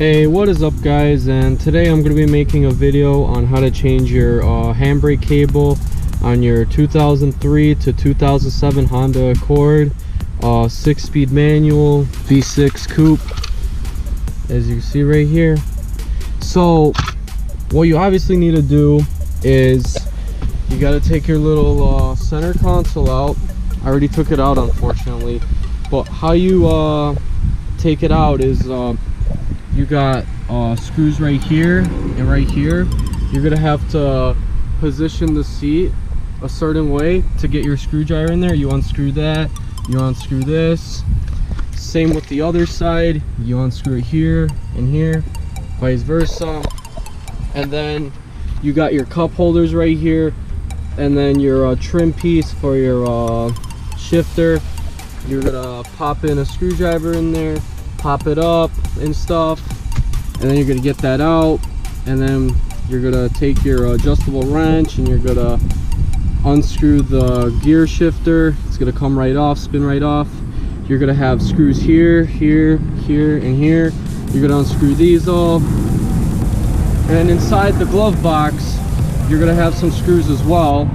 Hey, what is up guys, and today I'm going to be making a video on how to change your handbrake cable on your 2003 to 2007 Honda Accord 6-speed manual V6 coupe, as you can see right here. So what you obviously need to do is you got to take your little center console out. I already took it out unfortunately, but how you take it out is you got screws right here and right here. You're gonna have to position the seat a certain way to get your screwdriver in there. You unscrew that, you unscrew this. Same with the other side, you unscrew it here and here, vice versa. And then you got your cup holders right here, and then your trim piece for your shifter. You're gonna pop in a screwdriver in there, pop it up and stuff, and then you're gonna get that out, and then you're gonna take your adjustable wrench and you're gonna unscrew the gear shifter. It's gonna come right off, spin right off. You're gonna have screws here, here, here, and here. You're gonna unscrew these all, and inside the glove box you're gonna have some screws as well.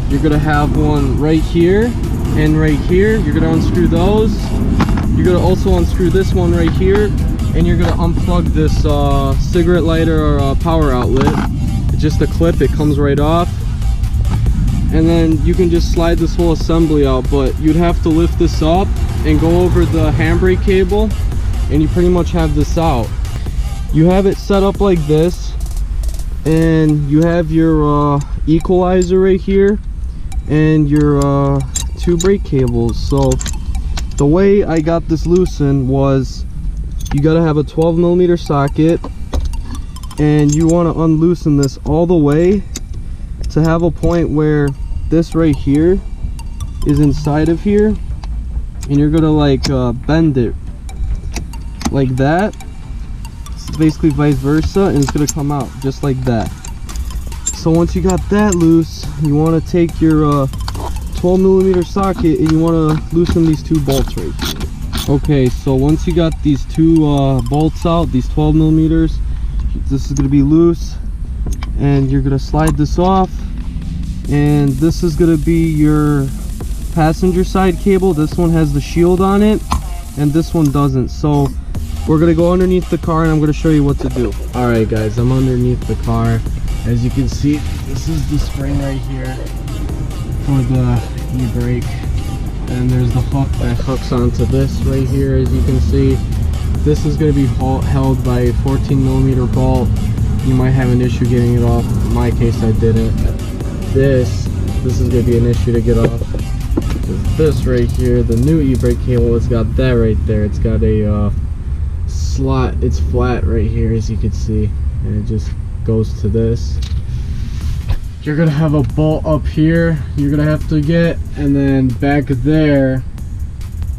You're gonna have one right here and right here. You're gonna unscrew those. You're gonna also unscrew this one right here, and you're gonna unplug this cigarette lighter or power outlet. It's just a clip, it comes right off, and then you can just slide this whole assembly out. But you'd have to lift this up and go over the handbrake cable, and you pretty much have this out. You have it set up like this, and you have your equalizer right here and your two brake cables. So the way I got this loosened was you got to have a 12mm socket, and you want to unloosen this all the way to have a point where this right here is inside of here, and you're gonna like bend it like that. It's basically vice versa, and it's gonna come out just like that. So once you got that loose, you want to take your 12mm socket and you want to loosen these two bolts right here. Okay, so once you got these two bolts out, these 12mm, this is going to be loose, and you're going to slide this off, and this is going to be your passenger side cable. This one has the shield on it and this one doesn't. So we're going to go underneath the car and I'm going to show you what to do. Alright guys, I'm underneath the car. As you can see, this is the spring right here for the e-brake, and there's the hook that hooks onto this right here. As you can see, this is going to be held by a 14mm bolt. You might have an issue getting it off. In my case, I didn't. This is going to be an issue to get off. This right here, the new e-brake cable, it's got that right there. It's got a slot. It's flat right here, as you can see, and it just goes to this. You're gonna have a bolt up here you're gonna have to get, and then back there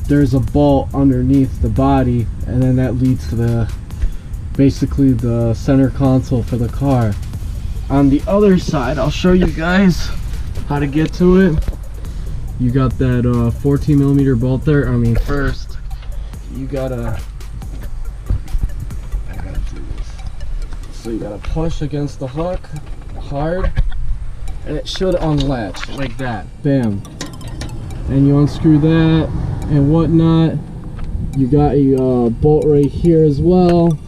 there's a bolt underneath the body, and then that leads to the basically the center console for the car. On the other side, I'll show you guys how to get to it. You got that 14mm bolt there. I mean, first you gotta do this. So you gotta push against the hook hard, and it should unlatch like that. Bam. And you unscrew that and whatnot. You got a bolt right here as well,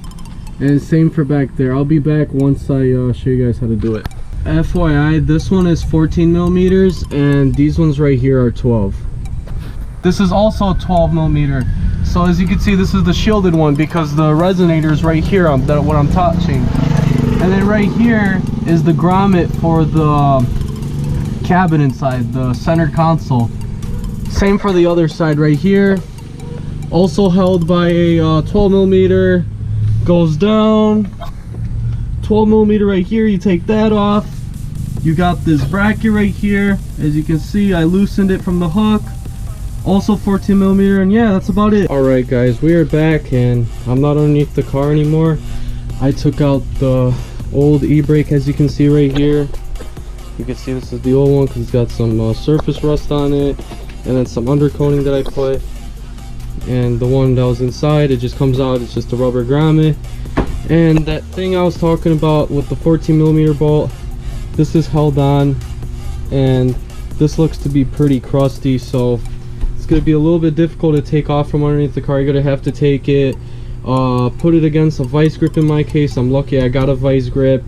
and same for back there. I'll be back once I show you guys how to do it. FYI, this one is 14mm and these ones right here are 12. This is also a 12mm. So as you can see, this is the shielded one because the resonator is right here on what I'm touching. And then right here is the grommet for the cabin inside, the center console. Same for the other side right here. Also held by a 12mm. Goes down. 12mm right here. You take that off. You got this bracket right here. As you can see, I loosened it from the hook. Also 14mm, and yeah, that's about it. Alright guys, we are back, and I'm not underneath the car anymore. I took out the old e-brake, as you can see right here. You can see this is the old one because it's got some surface rust on it, and then some undercoating that I put. and the one that was inside, it just comes out. It's just a rubber grommet. And that thing I was talking about with the 14mm bolt, this is held on, and this looks to be pretty crusty, so it's going to be a little bit difficult to take off from underneath the car. You're going to have to take it, put it against a vice grip. In my case, I'm lucky I got a vice grip.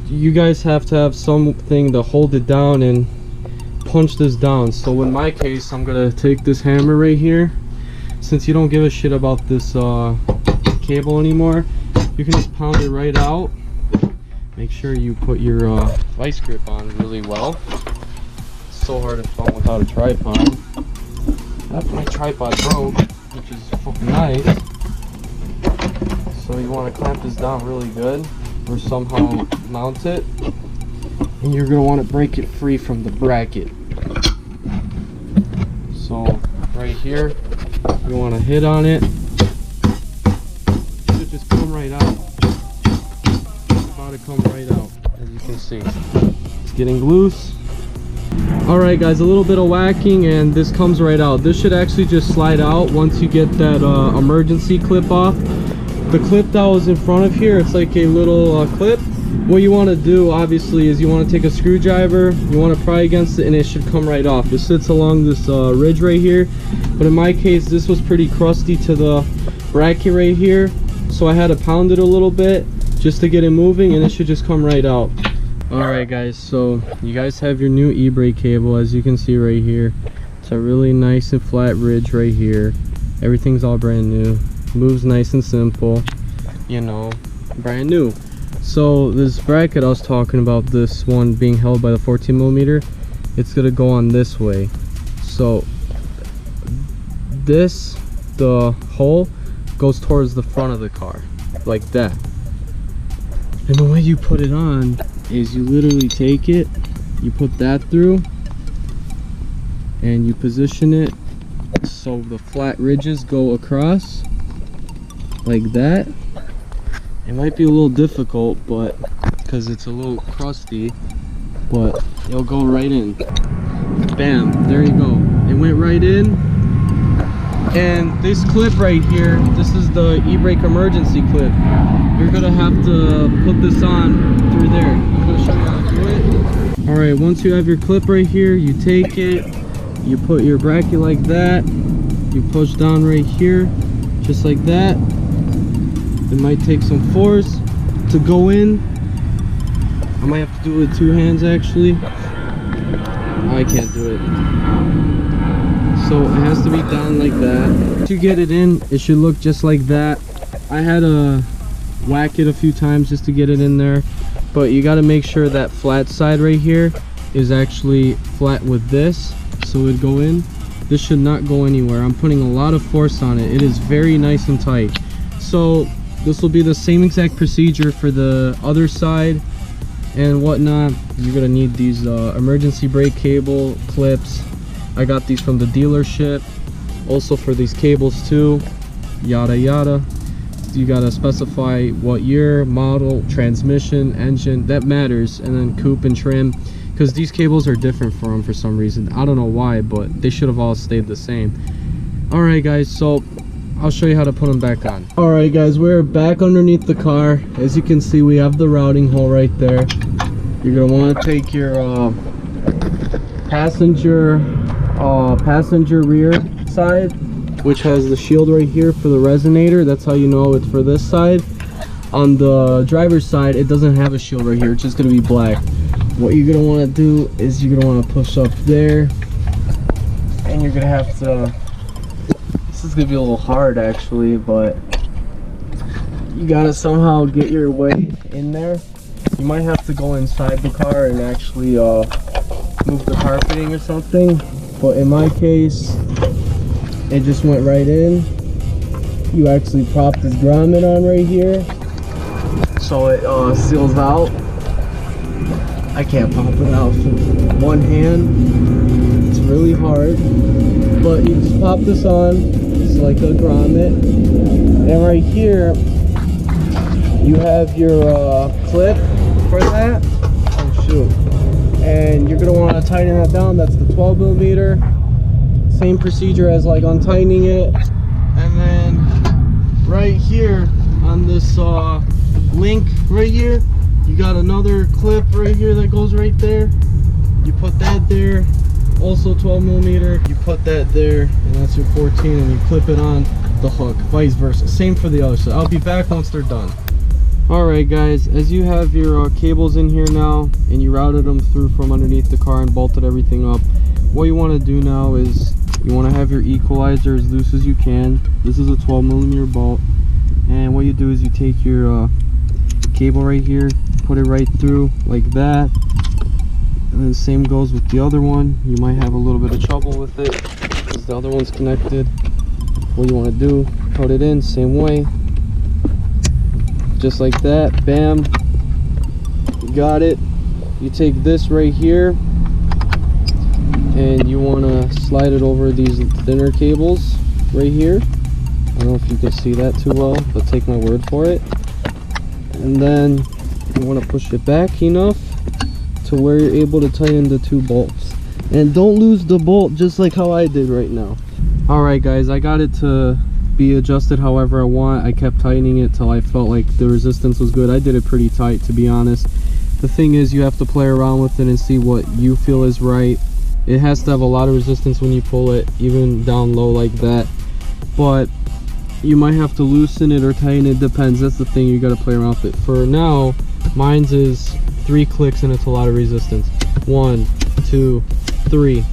You guys have to have something to hold it down and punch this down. So in my case, I'm going to take this hammer right here. Since you don't give a shit about this cable anymore, you can just pound it right out. Make sure you put your vice grip on really well. It's so hard to film without a tripod. My tripod broke, which is fucking nice. So you want to clamp this down really good, or somehow mount it. And you're going to want to break it free from the bracket. So right here, you want to hit on it. It should just come right out. To come right out, as you can see. It's getting loose. Alright guys, a little bit of whacking and this comes right out. This should actually just slide out once you get that emergency clip off. The clip that was in front of here, it's like a little clip. What you want to do obviously is you want to take a screwdriver, you want to pry against it, and it should come right off. It sits along this ridge right here, but in my case this was pretty crusty to the bracket right here, so I had to pound it a little bit just to get it moving, and it should just come right out. Alright guys, so you guys have your new e-brake cable, as you can see right here. It's a really nice and flat ridge right here. Everything's all brand new, moves nice and simple, you know, brand new. So this bracket I was talking about, this one being held by the 14mm, it's gonna go on this way. So this, the hole goes towards the front of the car, like that. And the way you put it on is you literally take it, you put that through, and you position it so the flat ridges go across like that. It might be a little difficult, but because it's a little crusty, but it'll go right in. Bam, there you go. It went right in. And this clip right here, this is the e-brake emergency clip. You're gonna have to put this on through there. I'm gonna show you how to do it. All right, once you have your clip right here, you take it, you put your bracket like that, you push down right here, just like that. It might take some force to go in. I might have to do it with two hands actually. I can't do it. So it has to be down like that. Once you get it in, it should look just like that. I had to whack it a few times just to get it in there, but you got to make sure that flat side right here is actually flat with this, so it would go in. This should not go anywhere. I'm putting a lot of force on it. It is very nice and tight. So this will be the same exact procedure for the other side and whatnot. You're gonna need these emergency brake cable clips. I got these from the dealership. Also for these cables too, yada yada. You gotta specify what year, model, transmission, engine, that matters, and then coupe and trim, because these cables are different for them for some reason. I don't know why, but they should have all stayed the same. Alright guys, so I'll show you how to put them back on. Alright guys, we're back underneath the car. As you can see, we have the routing hole right there. You're gonna want to take your passenger rear side, which has the shield right here for the resonator. That's how you know it's for this side. On the driver's side, it doesn't have a shield right here. It's just gonna be black. What you're gonna want to do is you're gonna want to push up there, and you're gonna have to, this is gonna be a little hard actually, but you gotta somehow get your way in there. You might have to go inside the car and actually move the carpeting or something, but in my case it just went right in. You actually prop this grommet on right here so it seals out. I can't pop it out with one hand, it's really hard, but you just pop this on. It's like a grommet, and right here you have your clip for that. Oh shoot. And you're gonna want to tighten that down. That's the 12mm. Same procedure as like untightening it. right here on this link right here, you got another clip right here that goes right there. You put that there, also 12mm. You put that there, and that's your 14, and you clip it on the hook, vice versa. Same for the other side. I'll be back once they're done. Alright guys, as you have your cables in here now, and you routed them through from underneath the car and bolted everything up, what you want to do now is you want to have your equalizer as loose as you can. This is a 12mm bolt, and what you do is you take your cable right here, put it right through like that, and then the same goes with the other one. You might have a little bit of trouble with it because the other one's connected. What you want to do, put it in same way, just like that. Bam, you got it. You take this right here and you want to slide it over these thinner cables right here. I don't know if you can see that too well, but take my word for it. And then you want to push it back enough to where you're able to tighten the two bolts, and don't lose the bolt just like how I did right now. Alright guys, I got it to be adjusted however I want. I kept tightening it till I felt like the resistance was good. I did it pretty tight, to be honest. The thing is, you have to play around with it and see what you feel is right. It has to have a lot of resistance when you pull it, even down low like that, but you might have to loosen it or tighten it, depends. That's the thing, you got to play around with it. For now, mine's is 3 clicks and it's a lot of resistance. 1, 2, 3.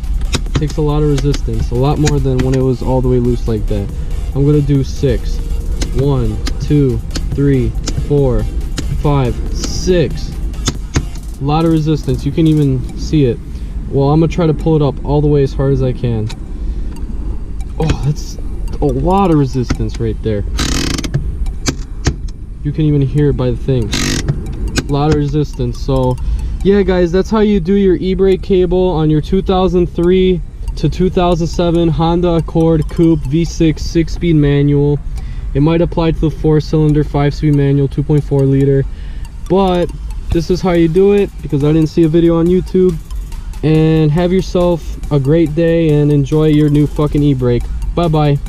Takes a lot of resistance, a lot more than when it was all the way loose like that. I'm gonna do 6. 1, 2, 3, 4, 5, 6. A lot of resistance, you can even see it. Well, I'm gonna try to pull it up all the way as hard as I can. Oh, that's a lot of resistance right there. You can even hear it by the thing. A lot of resistance. So yeah guys, that's how you do your e-brake cable on your 2003 to 2007 Honda Accord Coupe V6 6-speed manual. It might apply to the 4-cylinder 5-speed manual 2.4 liter, but this is how you do it because I didn't see a video on YouTube. And have yourself a great day and enjoy your new fucking e-brake. Bye bye.